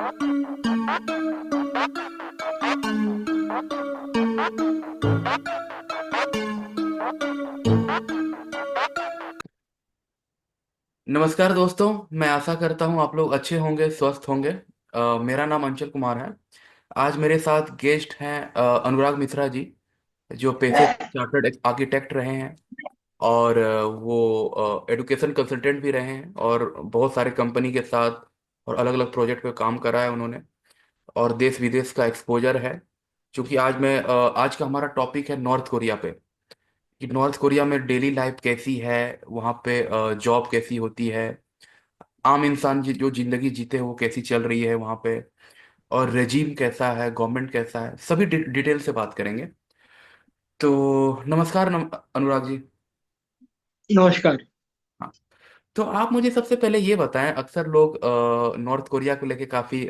नमस्कार दोस्तों। मैं आशा करता हूँ आप लोग अच्छे होंगे, स्वस्थ होंगे। मेरा नाम अंचल कुमार है। आज मेरे साथ गेस्ट हैं अनुराग मिश्रा जी, जो पेशे से चार्टर्ड आर्किटेक्ट रहे हैं और वो एडुकेशन कंसल्टेंट भी रहे हैं और बहुत सारे कंपनी के साथ और अलग अलग प्रोजेक्ट पे काम करा है उन्होंने, और देश विदेश का एक्सपोजर है। क्योंकि आज का हमारा टॉपिक है नॉर्थ कोरिया पे, कि नॉर्थ कोरिया में डेली लाइफ कैसी है, वहाँ पे जॉब कैसी होती है, आम इंसान जो जिंदगी जीते हैं वो कैसी चल रही है वहाँ पे, और रेजीम कैसा है, गवर्नमेंट कैसा है, सभी डिटेल से बात करेंगे। तो नमस्कार अनुराग जी। नमस्कार। हाँ, तो आप मुझे सबसे पहले ये बताएं, अक्सर लोग नॉर्थ कोरिया को लेके काफ़ी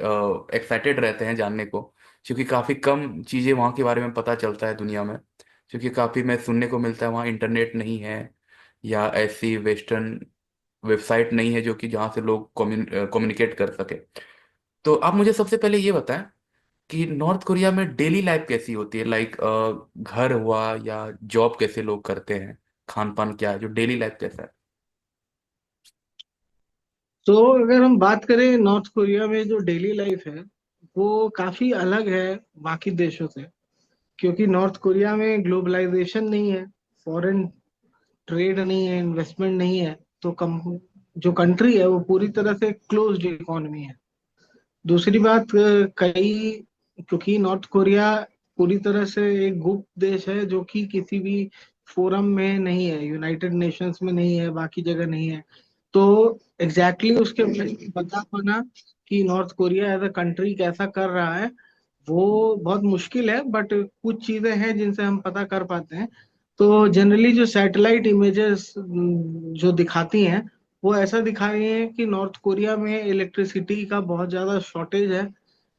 एक्साइटेड रहते हैं जानने को, क्योंकि काफ़ी कम चीज़ें वहाँ के बारे में पता चलता है दुनिया में। क्योंकि काफ़ी मैं सुनने को मिलता है वहाँ इंटरनेट नहीं है, या ऐसी वेस्टर्न वेबसाइट नहीं है जो कि जहाँ से लोग कम्युनिकेट कर सके। तो आप मुझे सबसे पहले ये बताएं कि नॉर्थ कोरिया में डेली लाइफ कैसी होती है, लाइक घर हुआ या जॉब कैसे लोग करते हैं, खान पान क्या है, जो डेली लाइफ कैसा है। तो अगर हम बात करें नॉर्थ कोरिया में जो डेली लाइफ है वो काफी अलग है बाकी देशों से। क्योंकि नॉर्थ कोरिया में ग्लोबलाइजेशन नहीं है, फॉरेन ट्रेड नहीं है, इन्वेस्टमेंट नहीं है। तो कम जो कंट्री है वो पूरी तरह से क्लोज्ड इकोनॉमी है। दूसरी बात, कई क्योंकि नॉर्थ कोरिया पूरी तरह से एक गुप्त देश है जो कि किसी भी फोरम में नहीं है, यूनाइटेड नेशंस में नहीं है, बाकी जगह नहीं है। तो एग्जैक्टली उसके बारे में बता पाना कि North Korea as a country कैसा कर रहा है वो बहुत मुश्किल है, बट कुछ चीजें हैं जिनसे हम पता कर पाते हैं। तो जनरली जो सैटेलाइट इमेजेस जो दिखाती हैं वो ऐसा दिखा रही है कि नॉर्थ कोरिया में इलेक्ट्रिसिटी का बहुत ज्यादा शॉर्टेज है।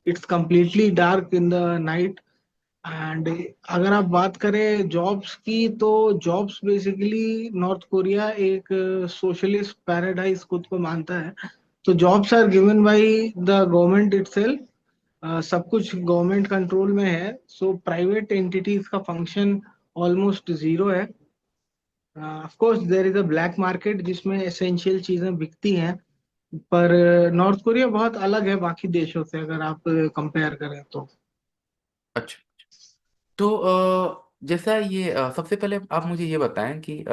It's completely dark in the night. And अगर आप बात करें जॉब्स की, तो जॉब्स बेसिकली नॉर्थ कोरिया एक सोशलिस्ट पैराडाइज खुद को मानता है। तो jobs are given by the government itself. सब कुछ गवर्नमेंट कंट्रोल में है, सो प्राइवेट एंटिटीज का फंक्शन ऑलमोस्ट जीरो है। Of course there is a black market जिसमें एसेंशियल चीजें बिकती हैं। पर नॉर्थ कोरिया बहुत अलग है बाकी देशों से अगर आप कंपेयर करें तो। अच्छा। तो जैसा ये सबसे पहले आप मुझे ये बताएं कि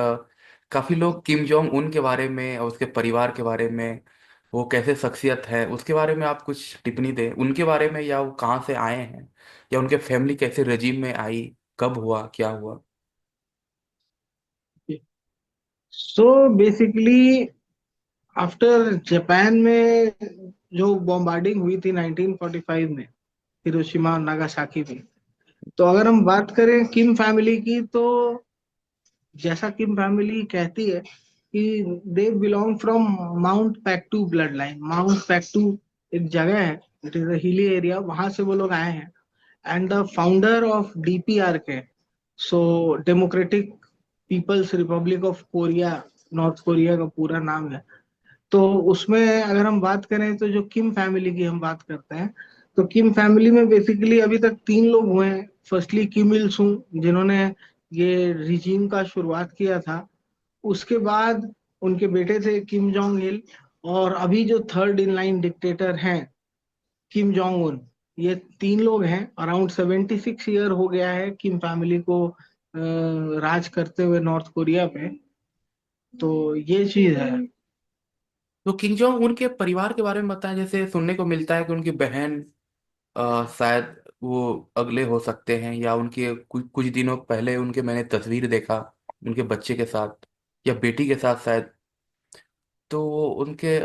काफी लोग किम जोंग उन के बारे में और उसके परिवार के बारे में, वो कैसे शख्सियत है उसके बारे में आप कुछ टिप्पणी दें उनके बारे में, या वो कहाँ से आए हैं, या उनके फैमिली कैसे रजीम में आई, कब हुआ, क्या हुआ। सो बेसिकली आफ्टर जापान में जो बॉम्बार्डिंग हुई थी 1945 में, हिरोशिमा और नागासाकी में। तो अगर हम बात करें किम फैमिली की, तो जैसा किम फैमिली कहती है कि they belong from mount Paektu blood line. Mount Paektu एक जगह है, it is a hilly area, वहां से वो लोग आए हैं। And the founder of DPRK, so democratic people's republic of Korea, North Korea का पूरा नाम है। तो उसमें अगर हम बात करें तो जो किम फैमिली की हम बात करते हैं, तो किम फैमिली में बेसिकली अभी तक तीन लोग हुए हैं। फर्स्टली किम इल सुंग, जिन्होंने ये रिजीम का शुरुआत किया था। उसके बाद उनके बेटे थे किम जोंग इल। और अभी जो थर्ड इन लाइन डिक्टेटर हैं, किम जोंग उन। ये तीन लोग हैं। अराउंड 76 ईयर हो गया है किम फैमिली को राज करते हुए नॉर्थ कोरिया पे। तो ये चीज है। तो किम जोंग उनके परिवार के बारे में बताएं। जैसे सुनने को मिलता है कि उनकी बहन शायद वो अगले हो सकते हैं, या उनके कुछ दिनों पहले उनके मैंने तस्वीर देखा उनके बच्चे के साथ या बेटी के साथ शायद। तो वो उनके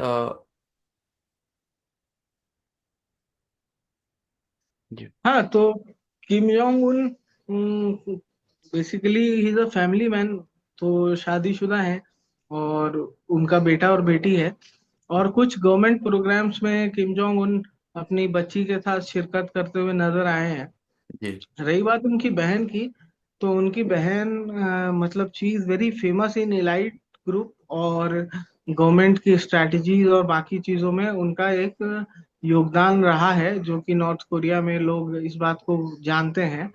जी। हाँ, तो Kim Jong Un basically he is a family man. तो शादीशुदा है और उनका बेटा और बेटी है। और कुछ गवर्नमेंट प्रोग्राम्स में किम जोंग उन अपनी बच्ची के साथ शिरकत करते हुए नजर आए हैं। जी। रही बात उनकी बहन की, तो उनकी बहन मतलब she is very famous in elite group. और गवर्नमेंट की स्ट्रैटेजीज और बाकी चीजों में उनका एक योगदान रहा है, जो कि नॉर्थ कोरिया में लोग इस बात को जानते हैं।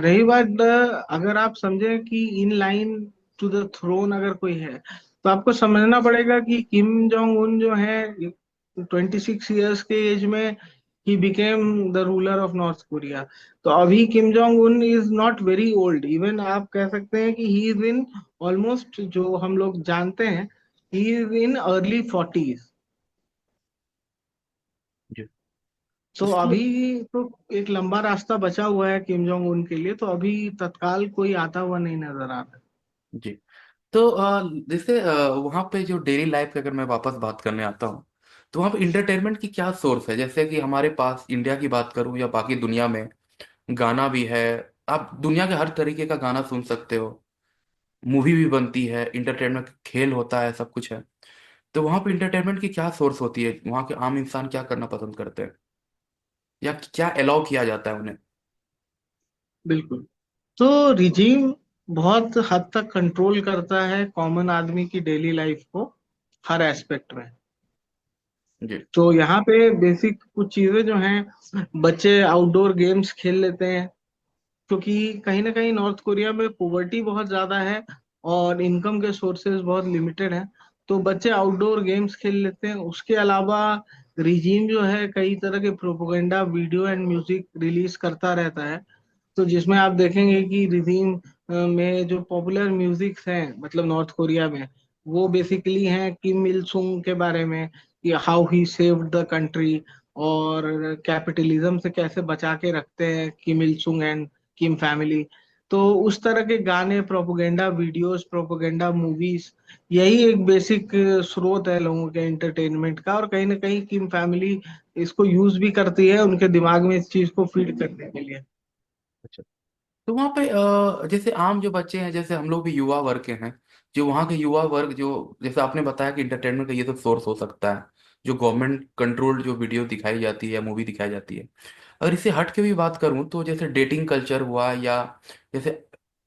रही बात, अगर आप समझे कि in line to the throne अगर कोई है, तो आपको समझना पड़ेगा कि किम जोंग उन जो है 26 ईयर्स के एज में he became the ruler of north Korea. तो अभी Kim Jong Un is not very old, even आप कह सकते हैं कि ही इज इन ऑलमोस्ट, जो हम लोग जानते हैं, he is in early 40s। जी। तो इसके अभी तो एक लंबा रास्ता बचा हुआ है किम जोंग उन के लिए, तो अभी तत्काल कोई आता हुआ नहीं नजर आ रहा है। जी। तो जैसे वहाँ पे जो डेली लाइफ की अगर मैं वापस बात करने आता हूँ, तो वहाँ पे इंटरटेनमेंट की क्या सोर्स है? जैसे कि हमारे पास इंडिया की बात करूँ या बाकी दुनिया में, गाना भी है। आप दुनिया के हर तरीके का गाना सुन सकते हो, मूवी भी बनती है, इंटरटेनमेंट खेल होता है, सब कुछ है। तो वहाँ पे इंटरटेनमेंट की क्या सोर्स होती है? वहाँ के आम इंसान क्या करना पसंद करते हैं, या क्या अलाउ किया जाता है उन्हें? बिल्कुल। तो रिजीम बहुत हद तक कंट्रोल करता है कॉमन आदमी की डेली लाइफ को, हर एस्पेक्ट में। जी। तो यहाँ पे बेसिक कुछ चीजें जो हैं, बच्चे आउटडोर गेम्स खेल लेते हैं, क्योंकि कहीं ना कहीं नॉर्थ कोरिया में पोवर्टी बहुत ज्यादा है और इनकम के सोर्सेज बहुत लिमिटेड हैं। तो बच्चे आउटडोर गेम्स खेल लेते हैं। उसके अलावा रिजीम जो है कई तरह के propaganda video and music release करता रहता है। तो जिसमें आप देखेंगे कि रिदीम में जो पॉपुलर म्यूजिक्स हैं, मतलब नॉर्थ कोरिया में, वो बेसिकली हैं किम इल सुंग के बारे में, कि how he saved the country, और कैपिटलिज्म से कैसे बचा के रखते हैं किम इल सुंग एंड किम फैमिली। तो उस तरह के गाने, प्रोपोगेंडा वीडियोस, प्रोपोगेंडा मूवीज, यही एक बेसिक स्रोत है लोगों के एंटरटेनमेंट का। और कहीं ना कहीं किम फैमिली इसको यूज भी करती है उनके दिमाग में इस चीज को फीड करने के लिए। अच्छा। तो वहाँ पे जैसे आम जो बच्चे हैं, जैसे हम लोग भी युवा वर्ग के हैं, जो वहाँ के युवा वर्ग जो, जैसे आपने बताया कि इंटरटेनमेंट का ये तो सोर्स हो सकता है, जो गवर्नमेंट कंट्रोल्ड जो वीडियो दिखाई जाती है या मूवी दिखाई जाती है। अगर इसे हट के भी बात करूँ, तो जैसे डेटिंग कल्चर हुआ, या जैसे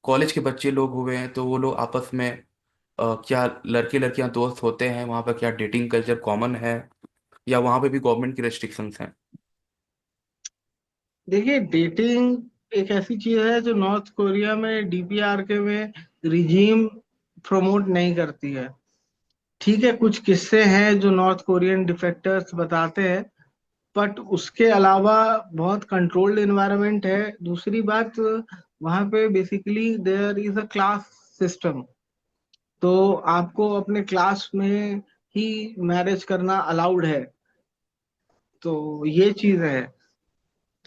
कॉलेज के बच्चे लोग हुए हैं, तो वो लोग आपस में क्या लड़के लड़कियां दोस्त होते हैं वहाँ पर? क्या डेटिंग कल्चर कॉमन है, या वहाँ पे भी गवर्नमेंट की रेस्ट्रिक्शंस हैं? देखिए, डेटिंग एक ऐसी चीज है जो नॉर्थ कोरिया में डीपीआर के में रिजीम प्रमोट नहीं करती है। ठीक है, कुछ किस्से हैं जो नॉर्थ कोरियन डिफेक्टर्स बताते हैं, बट उसके अलावा बहुत कंट्रोल्ड एनवायरनमेंट है। दूसरी बात, वहां पे basically there is a class system. तो आपको अपने क्लास में ही मैरिज करना अलाउड है। तो ये चीज है।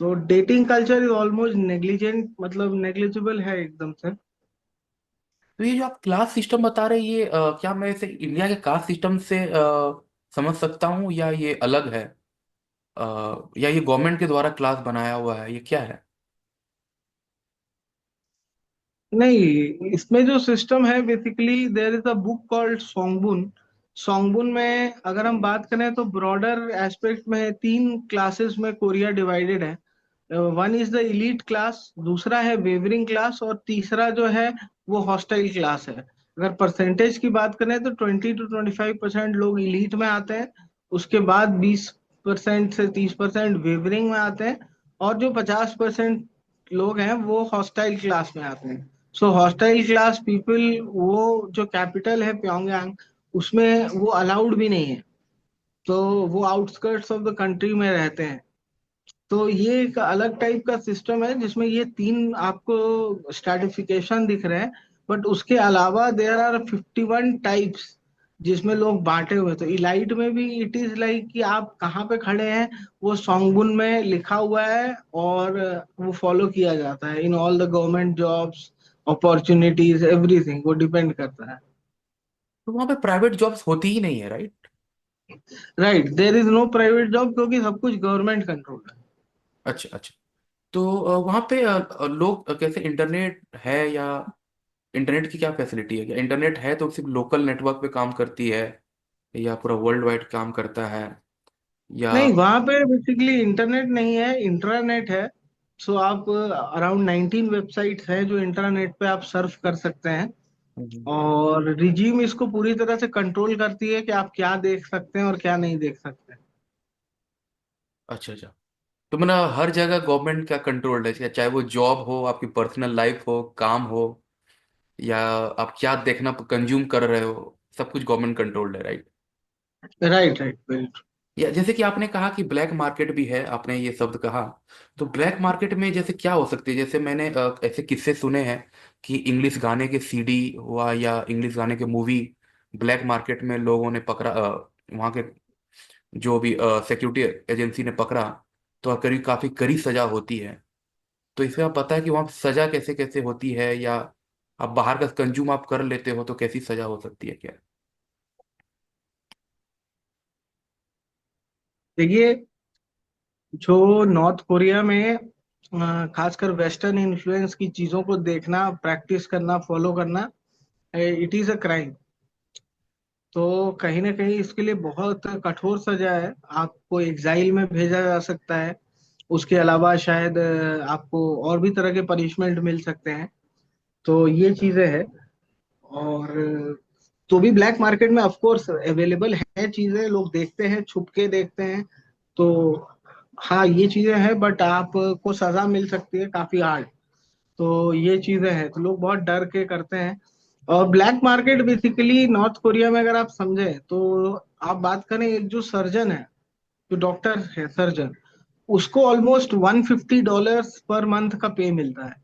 तो dating culture is almost negligent, मतलब नेग्लिजिबल है एकदम से। तो ये जो आप क्लास सिस्टम बता रहे हैं, ये क्या मैं इसे इंडिया के कास्ट सिस्टम से समझ सकता हूँ, या ये अलग है? या ये गवर्नमेंट के द्वारा क्लास बनाया हुआ है, ये क्या है? नहीं, इसमें जो सिस्टम है, basically there is a book called songbun. Songbun में अगर हम बात करें तो ब्रॉडर एस्पेक्ट में तीन क्लासेस में कोरिया डिवाइडेड है। One is the elite class, दूसरा है वेवरिंग क्लास, और तीसरा जो है वो हॉस्टाइल क्लास है। अगर परसेंटेज की बात करें तो 20 to 25% लोग इलीट में आते हैं। उसके बाद 20% से 30% वेवरिंग में आते हैं। और जो 50% लोग हैं वो हॉस्टाइल क्लास में आते हैं। सो हॉस्टाइल क्लास पीपल, वो जो कैपिटल है प्योंगयांग, उसमें वो अलाउड भी नहीं है। तो वो आउटस्कर्ट्स ऑफ द कंट्री में रहते हैं। तो ये एक अलग टाइप का सिस्टम है जिसमें ये तीन आपको स्ट्रैटिफिकेशन दिख रहे हैं। बट उसके अलावा देयर आर 51 टाइप्स जिसमें लोग बांटे हुए हैं। तो इलाइट में भी इट इज लाइक कि आप कहाँ पे खड़े हैं, वो सोंगबुन में लिखा हुआ है, और वो फॉलो किया जाता है in all the government jobs, opportunities, everything वो डिपेंड करता है। तो वहाँ पे प्राइवेट जॉब्स होती ही नहीं है, right? Right, there is no private job, क्योंकि सब कुछ गवर्नमेंट कंट्रोल है। अच्छा, अच्छा। तो वहाँ पे लोग कैसे, इंटरनेट है या इंटरनेट की क्या फैसिलिटी है? क्या इंटरनेट है तो सिर्फ लोकल नेटवर्क पे काम करती है, या पूरा वर्ल्ड वाइड काम करता है, या? नहीं, वहां पे बेसिकली इंटरनेट नहीं है, इंट्रानेट है। सो आप अराउंड 19 वेबसाइट्स हैं जो इंटरनेट पे आप सर्फ कर सकते हैं। हम्म। और रिजीम इसको पूरी तरह से कंट्रोल करती है कि आप क्या देख सकते हैं और क्या नहीं देख सकते। अच्छा अच्छा। तो मतलब हर जगह गवर्नमेंट का कंट्रोल है, चाहे वो जॉब हो, आपकी पर्सनल लाइफ हो, काम हो, या आप क्या देखना कंज्यूम कर रहे हो, सब कुछ गवर्नमेंट कंट्रोल्ड है, right? Right right, very true. या जैसे कि आपने कहा कि ब्लैक मार्केट भी है, आपने ये शब्द कहा, तो ब्लैक मार्केट में जैसे क्या हो सकती है? जैसे मैंने ऐसे किस्से सुने हैं कि इंग्लिश गाने के सीडी हुआ या इंग्लिश गाने के मूवी ब्लैक मार्केट में लोगों ने पकड़ा, वहाँ के जो भी सिक्योरिटी एजेंसी ने पकड़ा, तो करीब काफी कड़ी सजा होती है। तो इसमें आप पता है कि वहाँ सजा कैसे कैसे होती है, या आप बाहर का कंज्यूम आप कर लेते हो तो कैसी सजा हो सकती है क्या? देखिए, जो नॉर्थ कोरिया में खासकर वेस्टर्न इन्फ्लुएंस की चीजों को देखना, प्रैक्टिस करना, फॉलो करना, इट इज अ क्राइम। तो कहीं ना कहीं इसके लिए बहुत कठोर सजा है। आपको एग्जाइल में भेजा जा सकता है। उसके अलावा शायद आपको और भी तरह के पनिशमेंट मिल सकते हैं। तो ये चीजें हैं। और तो भी ब्लैक मार्केट में ऑफ कोर्स अवेलेबल है चीजें, लोग देखते हैं, छुप के देखते हैं। तो हाँ, ये चीजें हैं, बट आपको सजा मिल सकती है काफी हार्ड। तो ये चीजें हैं, तो लोग बहुत डर के करते हैं। और black market basically North Korea में अगर आप समझे तो, आप बात करें, एक जो सर्जन है, जो डॉक्टर है, सर्जन, उसको ऑलमोस्ट $150 पर मंथ का पे मिलता है।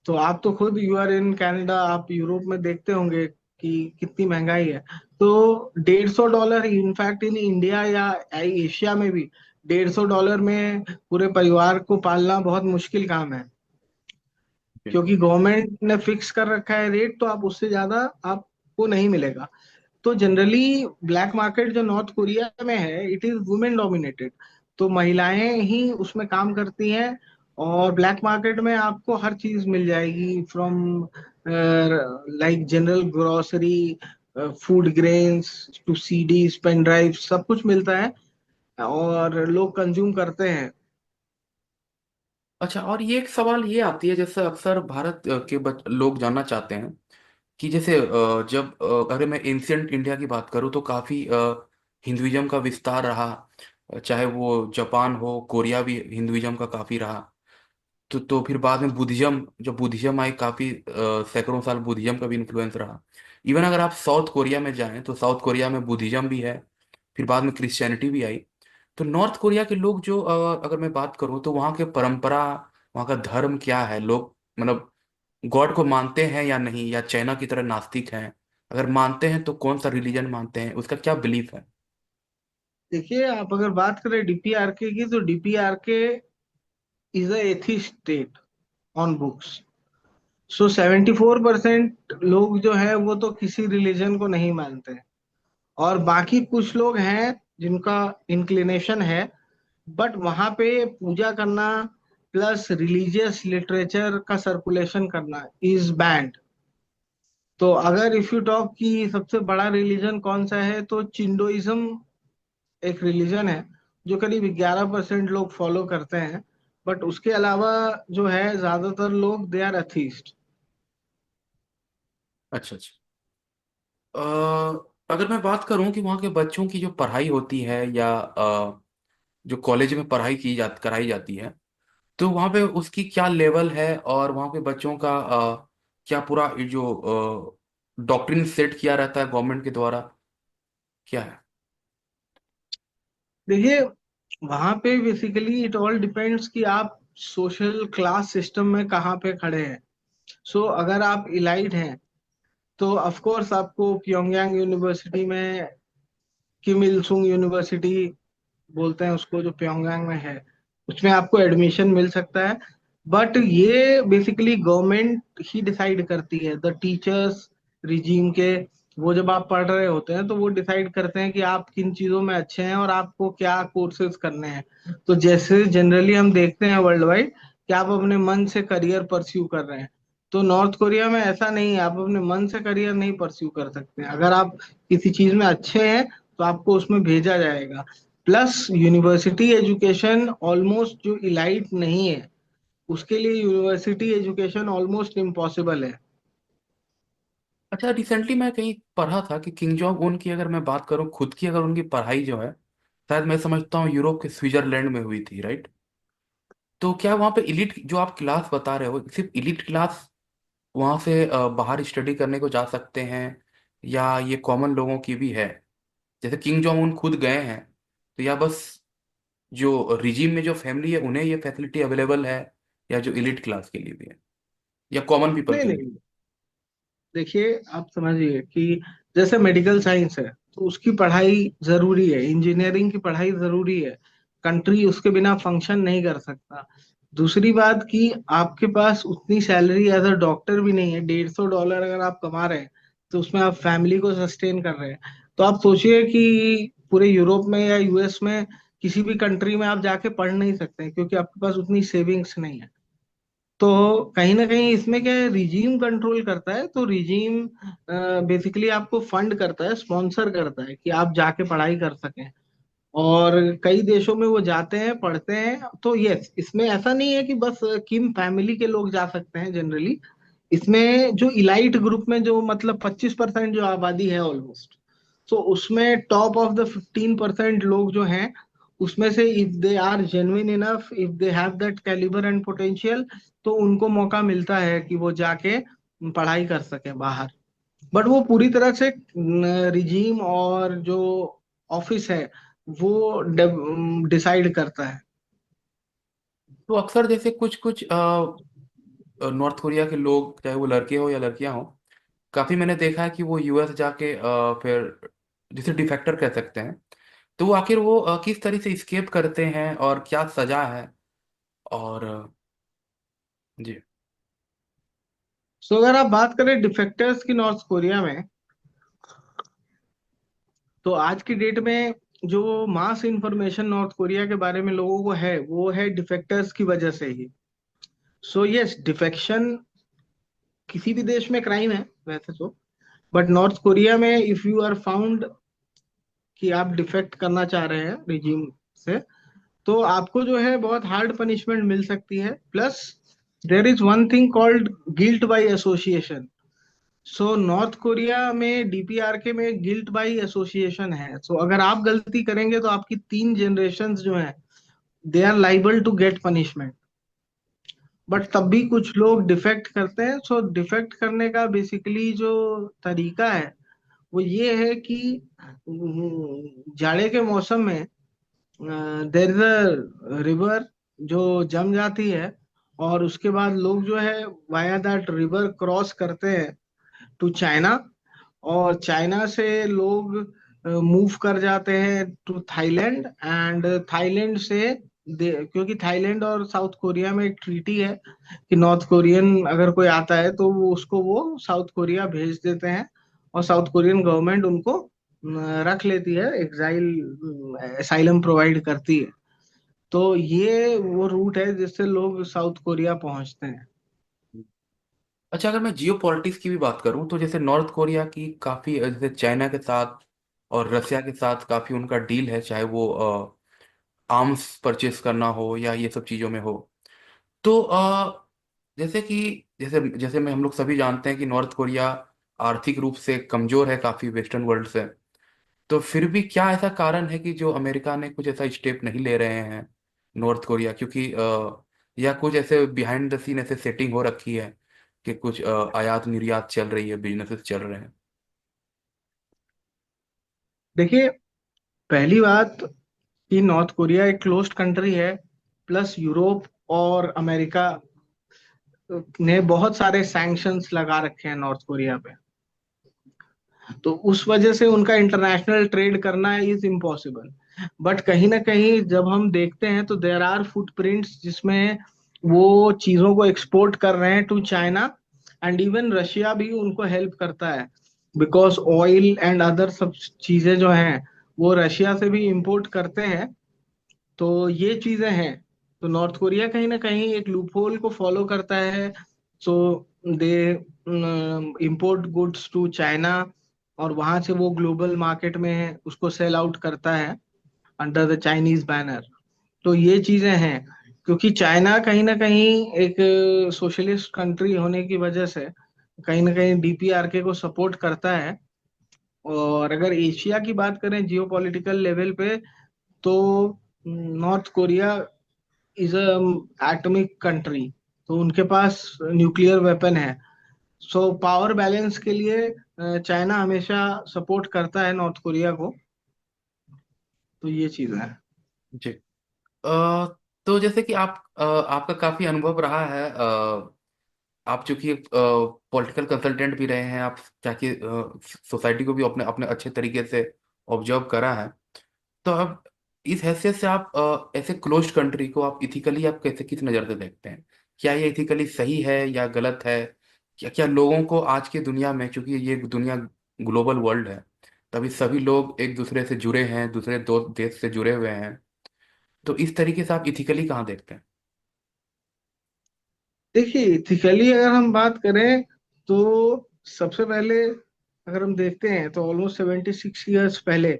तो आप तो खुद, यू आर इन कनाडा, आप यूरोप में देखते होंगे कि कितनी महंगाई है। तो $150, इनफैक्ट इन इंडिया या एशिया में भी $150 में पूरे परिवार को पालना बहुत मुश्किल काम है। क्योंकि गवर्नमेंट ने फिक्स कर रखा है रेट, तो आप उससे ज्यादा आपको नहीं मिलेगा। तो जनरली ब्लैक मार्केट जो नॉर्थ कोरिया में है, इट इज वुमेन डोमिनेटेड। तो महिलाएं ही उसमें काम करती हैं। और ब्लैक मार्केट में आपको हर चीज मिल जाएगी, from like general grocery, food grains to CDs, pen drive, सब कुछ मिलता है। और लोग कंज्यूम करते हैं। अच्छा, और ये एक सवाल ये आती है, जैसे अक्सर भारत के लोग जानना चाहते हैं कि जैसे जब अगर मैं एंशियंट इंडिया की बात करूँ तो काफ़ी हिंदुइज्म का विस्तार रहा, चाहे वो जापान हो, कोरिया भी हिंदुइज्म का काफ़ी रहा। तो फिर बाद में बुद्धिज्म, जब बुद्धिज्म आई, काफ़ी सैकड़ों साल बुद्धिज्म का भी इन्फ्लुएंस रहा। इवन अगर आप साउथ कोरिया में जाएं तो साउथ कोरिया में बुद्धिज्म भी है, फिर बाद में क्रिश्चियनिटी भी आई। तो नॉर्थ कोरिया के लोग जो अगर मैं बात करूँ तो वहाँ के परंपरा, वहाँ का धर्म क्या है? लोग मतलब गॉड को मानते हैं या नहीं, या चाइना की तरह नास्तिक हैं? अगर मानते हैं तो कौन सा रिलीजन मानते हैं, उसका क्या बिलीफ है? देखिए, आप अगर बात करें डीपीआरके की, तो DPRK is a atheist state on books. So 74% लोग जो है वो तो किसी रिलीजन को नहीं मानते। और बाकी कुछ लोग हैं जिनका इंक्लिनेशन है। बट वहां पे पूजा करना प्लस रिलीजियस लिटरेचर का सर्कुलेशन करना इज बैंड। तो अगर इफ यू टॉक की सबसे बड़ा रिलीजन कौन सा है, तो चिंडोइज्म एक रिलीजन है, जो करीब 11% लोग फॉलो करते हैं। बट उसके अलावा जो है, ज्यादातर लोग दे आर अथीस्ट। अच्छा अच्छा। अ, अगर मैं बात करूं कि वहाँ के बच्चों की जो पढ़ाई होती है, या जो कॉलेज में पढ़ाई कराई जाती है, तो वहाँ पे उसकी क्या लेवल है, और वहाँ पे बच्चों का क्या पूरा ये जो डॉक्ट्रिन सेट किया रहता है गवर्नमेंट के द्वारा, क्या है? देखिए, वहां पे बेसिकली इट ऑल डिपेंड्स कि आप सोशल क्लास सिस्टम में कहाँ पे खड़े हैं। सो अगर आप इलाइट हैं, तो ऑफ कोर्स आपको प्योंगयांग यूनिवर्सिटी में, किम इल सुंग यूनिवर्सिटी बोलते हैं उसको, जो प्योंगयांग में है, उसमें आपको एडमिशन मिल सकता है। बट ये बेसिकली गवर्नमेंट ही डिसाइड करती है, द टीचर्स रिजीम के। वो जब आप पढ़ रहे होते हैं तो वो डिसाइड करते हैं कि आप किन चीजों में अच्छे हैं और आपको क्या कोर्सेज करने हैं। तो जैसे जनरली हम देखते हैं वर्ल्ड वाइड कि आप अपने मन से करियर परस्यू कर रहे हैं। तो नॉर्थ कोरिया में ऐसा नहीं है, आप अपने मन से करियर नहीं परस्यू कर सकते। अगर आप किसी चीज में अच्छे हैं तो आपको उसमें भेजा जाएगा। प्लस यूनिवर्सिटी एजुकेशन ऑलमोस्ट, जो इलाइट नहीं है उसके लिए यूनिवर्सिटी एजुकेशन ऑलमोस्ट इम्पॉसिबल है। अच्छा, रिसेंटली मैं कहीं पढ़ा था कि किंग जोंग उन की, अगर मैं बात करूं खुद की, अगर उनकी पढ़ाई जो है, शायद मैं समझता हूँ यूरोप के स्विट्जरलैंड में हुई थी, राइट? तो क्या वहाँ पे इलीट जो आप क्लास बता रहे हो, सिर्फ इलीट क्लास वहाँ से बाहर स्टडी करने को जा सकते हैं, या ये कॉमन लोगों की भी है? जैसे किंग जोंग उन खुद गए हैं, तो या बस जो रिजीम में जो फैमिली है उन्हें ये फैसिलिटी अवेलेबल है, या जो इलीट क्लास के लिए भी है, या कॉमन पीपल नहीं के लिए? नहीं, देखिए आप समझिए कि जैसे मेडिकल साइंस है तो उसकी पढ़ाई जरूरी है, इंजीनियरिंग की पढ़ाई जरूरी है, कंट्री उसके बिना फंक्शन नहीं कर सकता। दूसरी बात कि आपके पास उतनी सैलरी एज अ डॉक्टर भी नहीं है, $150 अगर आप कमा रहे हैं तो उसमें आप फैमिली को सस्टेन कर रहे हैं। तो आप सोचिए कि पूरे यूरोप में या यूएस में किसी भी कंट्री में आप जाके पढ़ नहीं सकते क्योंकि आपके पास उतनी सेविंग्स नहीं है। तो कहीं ना कहीं इसमें क्या है, रिजीम कंट्रोल करता है, तो रिजीम बेसिकली आपको फंड करता है, स्पॉन्सर करता है कि आप जाके पढ़ाई कर सकें। और कई देशों में वो जाते हैं, पढ़ते हैं। तो यस, इसमें ऐसा नहीं है कि बस किम फैमिली के लोग जा सकते हैं जनरली। इसमें जो इलाइट ग्रुप में जो मतलब 25% जो आबादी है ऑलमोस्ट, तो उसमें टॉप ऑफ द 15% लोग जो हैं, उसमें से if they are genuine enough, if they have that calibre and potential, तो उनको मौका मिलता है कि वो जाके पढ़ाई कर सके बाहर। बट वो पूरी तरह से रिजीम और जो ऑफिस है वो डिसाइड करता है। तो अक्सर जैसे कुछ कुछ नॉर्थ कोरिया के लोग, चाहे वो लड़के हो या लड़कियां हो, काफी मैंने देखा है कि वो यूएस जाके फिर जिसे डिफेक्टर कह सकते हैं, तो वो आखिर वो किस तरह से स्केप करते हैं और क्या सजा है? और जी। सो अगर आप बात करें डिफेक्टर्स की नॉर्थ कोरिया में, तो आज की डेट में जो मास इंफॉर्मेशन नॉर्थ कोरिया के बारे में लोगों को है वो है डिफेक्टर्स की वजह से ही। सो यस, डिफेक्शन किसी भी देश में क्राइम है वैसे तो, बट नॉर्थ कोरिया में इफ यू आर फाउंड कि आप डिफेक्ट करना चाह रहे हैं रिजीम से, तो आपको जो है बहुत हार्ड पनिशमेंट मिल सकती है। Plus there is one thing called guilt by association. So North Korea में डीपीआरके में गिल्ट बाय एसोसिएशन है। सो अगर आप गलती करेंगे तो आपकी 3 जनरेशन जो हैं they are liable to get punishment. But तब भी कुछ लोग डिफेक्ट करते हैं। सो डिफेक्ट करने का बेसिकली जो तरीका है वो ये है कि जाड़े के मौसम में देर इज अ रिवर जो जम जाती है, और उसके बाद लोग जो है वाया दैट रिवर क्रॉस करते हैं टू चाइना। और चाइना से लोग मूव कर जाते हैं टू थाईलैंड, एंड थाईलैंड से क्योंकि थाईलैंड और साउथ कोरिया में एक ट्रीटी है कि नॉर्थ कोरियन अगर कोई आता है तो वो साउथ कोरिया भेज देते हैं, और साउथ कोरियन गवर्नमेंट उनको रख लेती है, एग्जाइल असाइलम प्रोवाइड करती है। तो ये वो रूट है जिससे लोग साउथ कोरिया पहुंचते हैं। अच्छा, अगर मैं जियो पॉलिटिक्स की भी बात करूं, तो जैसे नॉर्थ कोरिया की काफी जैसे चाइना के साथ और रसिया के साथ काफी उनका डील है, चाहे वो आर्म्स परचेस करना हो या ये सब चीजों में हो। तो जैसे कि जैसे जैसे मैं हम लोग सभी जानते हैं कि नॉर्थ कोरिया आर्थिक रूप से कमजोर है काफी वेस्टर्न वर्ल्ड से। तो फिर भी क्या ऐसा कारण है कि जो अमेरिका ने कुछ ऐसा स्टेप नहीं ले रहे हैं नॉर्थ कोरिया, क्योंकि या कुछ ऐसे बिहाइंड द सीन ऐसे सेटिंग हो रखी है कि कुछ आयात निर्यात चल रही है, बिजनेसेस चल रहे हैं? देखिए, पहली बात कि नॉर्थ कोरिया एक क्लोज्ड कंट्री है। प्लस यूरोप और अमेरिका ने बहुत सारे सैंक्शंस लगा रखे हैं नॉर्थ कोरिया पे। तो उस वजह से उनका इंटरनेशनल ट्रेड करना इज इम्पॉसिबल। बट कहीं ना कहीं जब हम देखते हैं तो देयर आर फुटप्रिंट्स जिसमें वो चीजों को एक्सपोर्ट कर रहे हैं to China, and even Russia भी उनको हेल्प करता है, बिकॉज ऑयल एंड अदर सब चीजें जो हैं वो रशिया से भी इंपोर्ट करते हैं। तो ये चीजें हैं। तो नॉर्थ कोरिया कहीं ना कहीं एक लूपहोल को फॉलो करता है। So they import goods to China, और वहां से वो ग्लोबल मार्केट में उसको सेल आउट करता है अंडर द चाइनीज बैनर। तो ये चीजें हैं। क्योंकि चाइना कहीं ना कहीं एक सोशलिस्ट कंट्री होने की वजह से कहीं ना कहीं डीपीआरके को सपोर्ट करता है। और अगर एशिया की बात करें जियो पॉलिटिकल लेवल पे, तो north Korea is a atomic country, तो उनके पास न्यूक्लियर वेपन है। सो पावर बैलेंस के लिए चाइना हमेशा सपोर्ट करता है नॉर्थ कोरिया को। तो ये चीज है। जी। तो जैसे कि आपका काफी अनुभव रहा है, आप चूंकि एक पॉलिटिकल कंसल्टेंट भी रहे हैं, आप ताकि सोसाइटी को भी अपने अपने अच्छे तरीके से ऑब्जर्व करा है। तो अब इस हैसियत से आप ऐसे क्लोज्ड कंट्री को आप इथिकली आप कैसे किस नज़र से देखते हैं? क्या ये इथिकली सही है या गलत है? क्या क्या लोगों को आज की दुनिया में, क्योंकि ये दुनिया ग्लोबल वर्ल्ड है, तभी सभी लोग एक दूसरे से जुड़े हैं, दूसरे दो देश से जुड़े हुए हैं, तो इस तरीके से आप इथिकली कहाँ देखते हैं? देखिए इथिकली अगर हम बात करें तो सबसे पहले अगर हम देखते हैं तो ऑलमोस्ट 76 ईयर्स पहले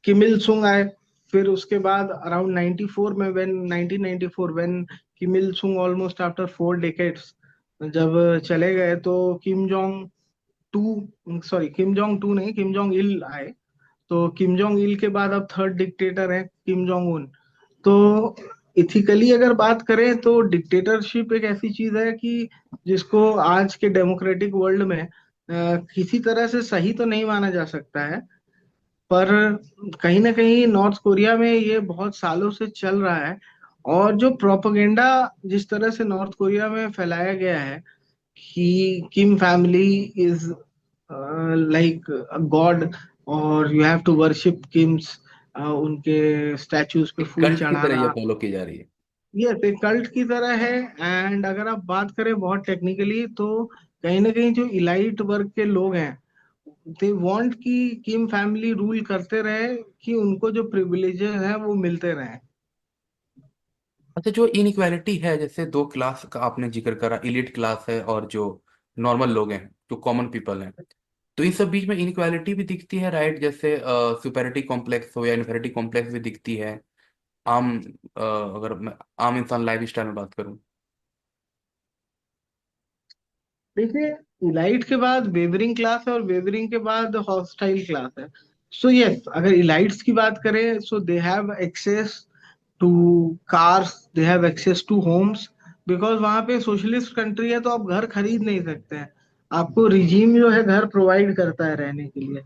किम इल सुंग आए। फिर उसके बाद अराउंड 94 में, व्हेन 1994 व्हेन किम इल सुंग ऑलमोस्ट आफ्टर 4 डेकेड्स जब चले गए, तो Kim Jong to, sorry Kim Jong to नहीं, किम जोंग इल आए। तो किम जोंग इल के बाद अब थर्ड डिक्टेटर है किम जोंग उन। तो इथिकली अगर बात करें तो डिक्टेटरशिप एक ऐसी चीज है कि जिसको आज के डेमोक्रेटिक वर्ल्ड में किसी तरह से सही तो नहीं माना जा सकता है। पर कहीं ना कहीं नॉर्थ कोरिया में ये बहुत सालों से चल रहा है। और जो प्रोपेगेंडा जिस तरह से नॉर्थ कोरिया में फैलाया गया है कि Kim family is like a god, और you have to worship Kims, उनके स्टैचूज पे एक फूल कल्ट की तरह ये चढ़ाना, फॉलो की जा रही है। ये एक कल्ट की तरह है। एंड अगर आप बात करें बहुत टेक्निकली तो कहीं ना कहीं जो इलाइट वर्ग के लोग हैं, दे वांट कि किम फैमिली रूल करते रहे, कि उनको जो प्रिविलेजेस हैं वो मिलते रहे। अच्छा, जो इनइक्वालिटी है, जैसे दो क्लास का आपने जिक्र करा, इलिट क्लास है और जो नॉर्मल लोग हैं, जो कॉमन पीपल हैं, तो इन सब बीच में इनइक्वालिटी भी दिखती है, राइट? जैसे सुपेरिटी कॉम्प्लेक्स हो या इन्फेरिटी कॉम्प्लेक्स भी दिखती है। आम अगर मैं आम इंसान लाइफ स्टाइल में बात करूं। देखिए इलाइट के बाद वेवरिंग क्लास है, और वेवरिंग के बाद हॉस्टाइल क्लास है। सो यस, अगर इलाइट्स की बात करें so they have access to cars, they have access to homes. Because वहां पे सोशलिस्ट कंट्री है, तो आप घर खरीद नहीं सकते हैं। आपको रिजीम जो है घर प्रोवाइड करता है रहने के लिए।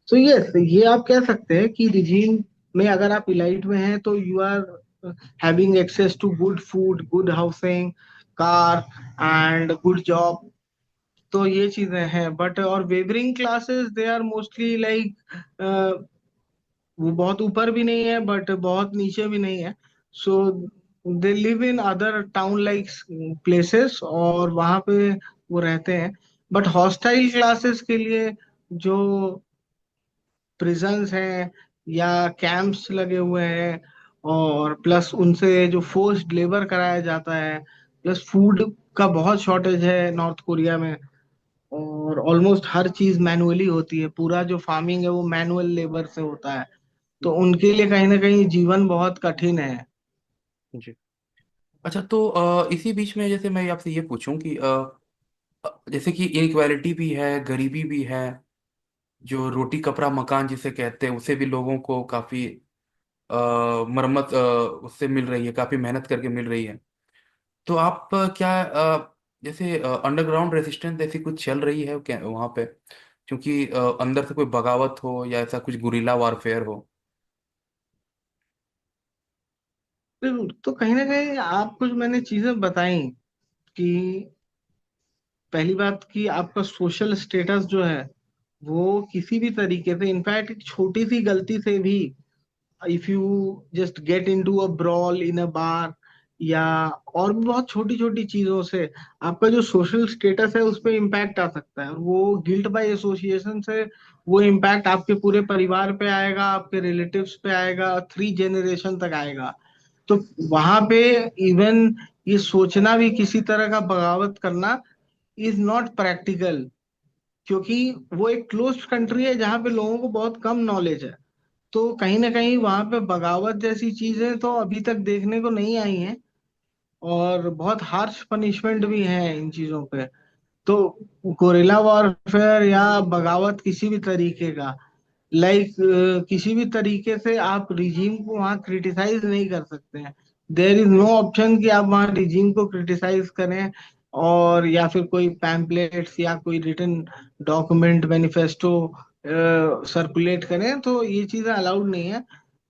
सो यस, ये आप कह सकते हैं कि रिजीम में अगर आप इलाइट में हैं तो you are having access to good food, good housing, car and good job. तो ये चीजें हैं। बट और wavering classes they are mostly like, वो बहुत ऊपर भी नहीं है बट बहुत नीचे भी नहीं है। So they live in other town like places, और वहां पे वो रहते हैं। बट हॉस्टाइल क्लासेस के लिए जो प्रिजन्स हैं या कैंप्स लगे हुए हैं, और प्लस उनसे जो फोर्स्ड लेबर कराया जाता है, प्लस फूड का बहुत शॉर्टेज है नॉर्थ कोरिया में। और ऑलमोस्ट हर चीज मैनुअली होती है, पूरा जो फार्मिंग है वो मैनुअल लेबर से होता है। तो उनके लिए कहीं ना कहीं जीवन बहुत कठिन है। जी। अच्छा, तो इसी बीच में जैसे मैं आपसे ये पूछूं कि जैसे कि इनइक्वालिटी भी है, गरीबी भी है, जो रोटी कपड़ा मकान जिसे कहते हैं, उसे भी लोगों को काफी मरम्मत उससे मिल रही है, काफी मेहनत करके मिल रही है। तो आप क्या जैसे अंडरग्राउंड रेजिस्टेंस ऐसी कुछ चल रही है क्या वहाँ पे? क्योंकि अंदर से कोई बगावत हो या ऐसा कुछ गुरिल्ला वारफेयर हो। तो कहीं ना कहीं आपको जो मैंने चीजें बताई कि पहली बात कि आपका सोशल स्टेटस जो है वो किसी भी तरीके से, इनफैक्ट एक छोटी सी गलती से भी, if you just get into a brawl in a bar, या और भी बहुत छोटी छोटी चीजों से आपका जो सोशल स्टेटस है उस पर इम्पैक्ट आ सकता है। और वो गिल्ट बाय एसोसिएशन से वो इम्पैक्ट आपके पूरे परिवार पे आएगा, आपके रिलेटिव्स पे आएगा, 3 जनरेशन तक आएगा। तो वहां पे इवन ये सोचना भी किसी तरह का बगावत करना इज नॉट प्रैक्टिकल, क्योंकि वो एक क्लोज्ड कंट्री है जहाँ पे लोगों को बहुत कम नॉलेज है। तो कहीं ना कहीं वहां पे बगावत जैसी चीजें तो अभी तक देखने को नहीं आई हैं। और बहुत हार्श पनिशमेंट भी है इन चीजों पे। तो गोरिल्ला वॉरफेयर या बगावत किसी भी तरीके का, लाइक किसी भी तरीके से आप रिजीम को वहाँ क्रिटिसाइज नहीं कर सकते हैं। देयर इज नो ऑप्शन कि आप वहाँ रिजीम को क्रिटिसाइज करें, और या फिर कोई पैम्पलेट्स या कोई रिटन डॉक्यूमेंट मैनिफेस्टो सर्कुलेट करें, तो ये चीजें अलाउड नहीं है।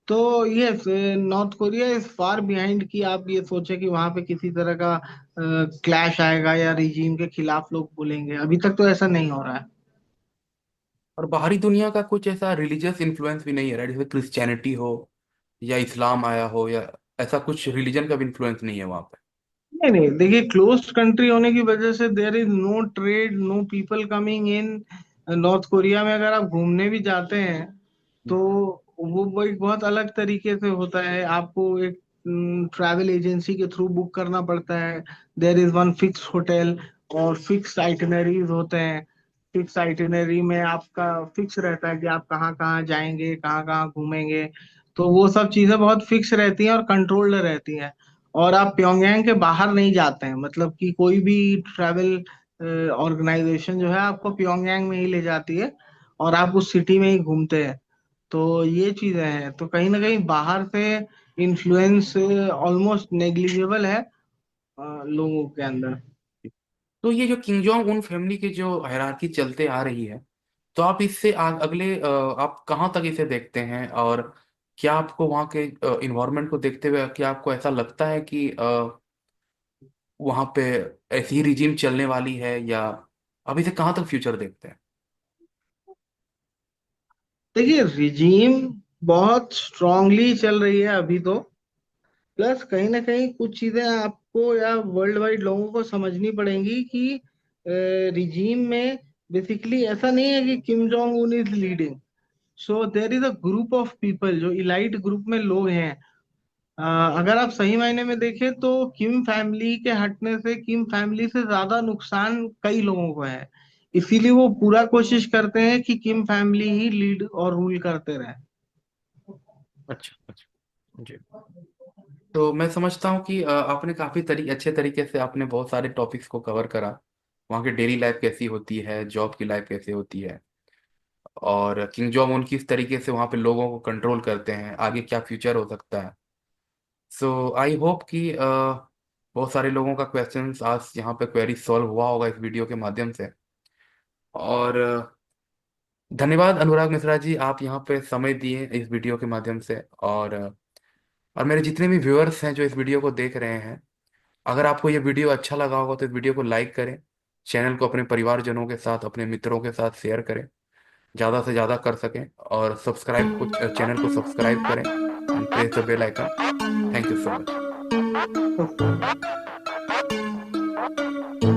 तो ये north Korea is far behind कि आप ये सोचे कि वहां पे किसी तरह का क्लैश आएगा या रिजीम के खिलाफ लोग बोलेंगे, अभी तक तो ऐसा नहीं हो रहा है। और बाहरी दुनिया का कुछ ऐसा रिलीजियस इन्फ्लुएंस भी नहीं है, राइट? जैसे क्रिश्चियनिटी हो या इस्लाम आया हो, या ऐसा कुछ रिलीजन का भी इन्फ्लुएंस नहीं है वहां पे? नहीं नहीं, देखिए क्लोज कंट्री होने की वजह से there is no trade, no people coming in. North Korea में अगर आप घूमने भी जाते हैं तो वो एक बहुत अलग तरीके से होता है। आपको एक ट्रैवल एजेंसी के थ्रू बुक करना पड़ता है। There is one fix hotel, और फिक्स आइटिनरीज होते हैं। फिक्स आइटिनरी में आपका फिक्स रहता है कि आप कहाँ कहाँ जाएंगे, कहाँ कहाँ घूमेंगे। तो वो सब चीजें बहुत फिक्स रहती हैं और कंट्रोल्ड रहती हैं। और आप प्योंगयांग के बाहर नहीं जाते हैं, मतलब कि कोई भी ट्रैवल ऑर्गेनाइजेशन जो है आपको प्योंगयांग में ही ले जाती है, और आप उस सिटी में ही घूमते हैं। तो ये चीजें हैं, तो कहीं ना कहीं बाहर से इन्फ्लुएंस ऑलमोस्ट नेग्लिजिबल है लोगों के अंदर। तो ये जो किंग जोंग उन फैमिली की जो हायरार्की चलते आ रही है, तो आप इससे अगले आप कहाँ तक इसे देखते हैं? और क्या आपको वहाँ के इन्वायरमेंट को देखते हुए क्या आपको ऐसा लगता है कि वहाँ पे ऐसी ही रिजीम चलने वाली है, या अभी से कहाँ तक फ्यूचर देखते हैं? देखिए रिजीम बहुत स्ट्रांगली चल रही है अभी तो। प्लस कहीं ना कहीं कुछ चीजें आपको या वर्ल्ड वाइड लोगों को समझनी पड़ेंगी कि रिजीम में बेसिकली ऐसा नहीं है कि Kim Jong Un is leading. So there is a group of people जो इलाइट ग्रुप में लोग हैं। अ, अगर आप सही मायने में देखें तो किम फैमिली के हटने से किम फैमिली से ज्यादा नुकसान कई लोगों को है। इसीलिए वो पूरा कोशिश करते हैं कि किम फैमिली ही लीड और रूल करते रहे। अच्छा अच्छा जी। तो मैं समझता हूँ कि आपने काफी अच्छे तरीके से आपने बहुत सारे टॉपिक्स को कवर करा। वहाँ की डेली लाइफ कैसी होती है, जॉब की लाइफ कैसे होती है, और किंग जॉन्ग उन किस तरीके से वहाँ पे लोगों को कंट्रोल करते हैं, आगे क्या फ्यूचर हो सकता है। सो आई होप कि बहुत सारे लोगों का क्वेश्चंस आज यहाँ पे क्वेरी सॉल्व हुआ होगा इस वीडियो के माध्यम से। और धन्यवाद अनुराग मिश्रा जी, आप यहाँ पे समय दिए इस वीडियो के माध्यम से। और मेरे जितने भी व्यूअर्स हैं जो इस वीडियो को देख रहे हैं, अगर आपको ये वीडियो अच्छा लगा होगा तो इस वीडियो को लाइक करें, चैनल को अपने परिवारजनों के साथ, अपने मित्रों के साथ शेयर करें, ज़्यादा से ज़्यादा कर सकें, और चैनल को सब्सक्राइब करें and press the bell icon. Thank you so much. तो